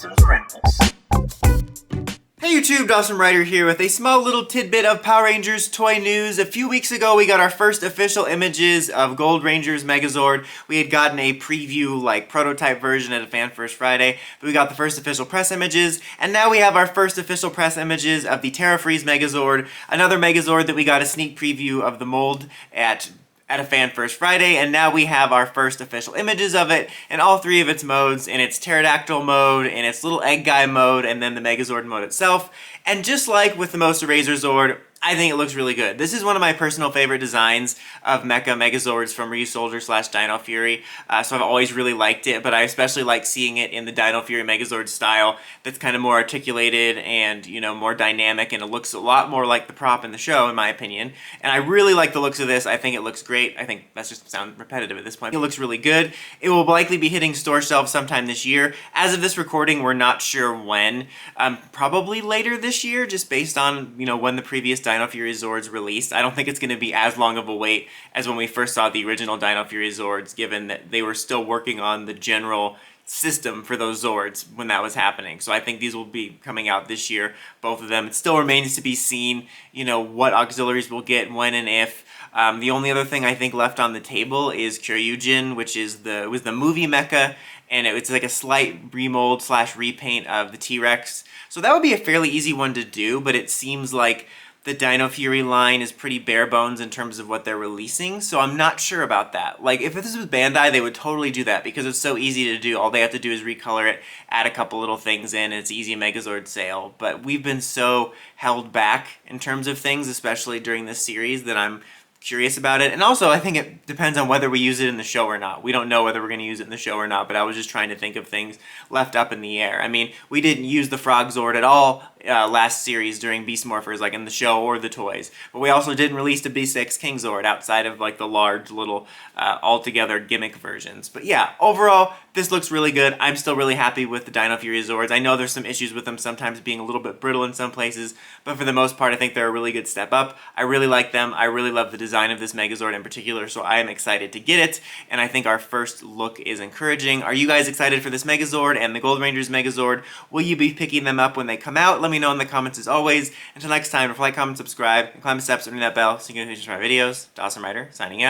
Dawson's Rambles. Hey YouTube, Dawson Ryder here with a small little tidbit of Power Rangers toy news. A few weeks ago we got our first official images of Gold Rangers Megazord. We had gotten a preview, like prototype version at a Fan First Friday, but we got the first official press images, and now we have our first official press images of the Ptera Freeze Megaozrd, another Megazord that we got a sneak preview of the mold at a Fan First Friday, and now we have our first official images of it in all three of its modes, in its pterodactyl mode, in its little egg guy mode, and then the Megazord mode itself. And just like with the Mossa Razor Zord, I think it looks really good. This is one of my personal favorite designs of Megazords from Ryusoldier / Dino Fury, so I've always really liked it, but I especially like seeing it in the Dino Fury Megazord style that's kind of more articulated and, you know, more dynamic, and it looks a lot more like the prop in the show, in my opinion. And I really like the looks of this. I think it looks great. I think that's just sound repetitive at this point. It looks really good. It will likely be hitting store shelves sometime this year. As of this recording, we're not sure when. Probably later this year, just based on, you know, when the previous Dino Fury Zords released. I don't think it's going to be as long of a wait as when we first saw the original Dino Fury Zords, given that they were still working on the general system for those Zords when that was happening. So I think these will be coming out this year, both of them. It still remains to be seen, you know, what auxiliaries we'll get, when and if. The only other thing I think left on the table is Kyoryujin, which is was the movie mecha, and it's like a slight remold / repaint of the T-Rex. So that would be a fairly easy one to do, but it seems like the Dino Fury line is pretty bare bones in terms of what they're releasing, so I'm not sure about that. Like, if this was Bandai, they would totally do that because it's so easy to do. All they have to do is recolor it, add a couple little things in, and it's easy Megazord sale. But we've been so held back in terms of things, especially during this series, that I'm curious about it. And also, I think it depends on whether we use it in the show or not. We don't know whether we're going to use it in the show or not, but I was just trying to think of things left up in the air. I mean, we didn't use the Frog Zord at all last series during Beast Morphers, like in the show or the toys. But we also didn't release the B6 King Zord outside of like the large little all-together gimmick versions. But yeah, overall, this looks really good. I'm still really happy with the Dino Fury Zords. I know there's some issues with them sometimes being a little bit brittle in some places, but for the most part, I think they're a really good step up. I really like them. I really love the design of this Megazord in particular, so I am excited to get it, and I think our first look is encouraging. Are you guys excited for this Megazord and the Gold Rangers Megazord? Will you be picking them up when they come out? Let me know in the comments as always. Until next time, like, comment, subscribe, and climb the steps and ring that bell so you can notifications for my videos. Dawson Ryder, signing out.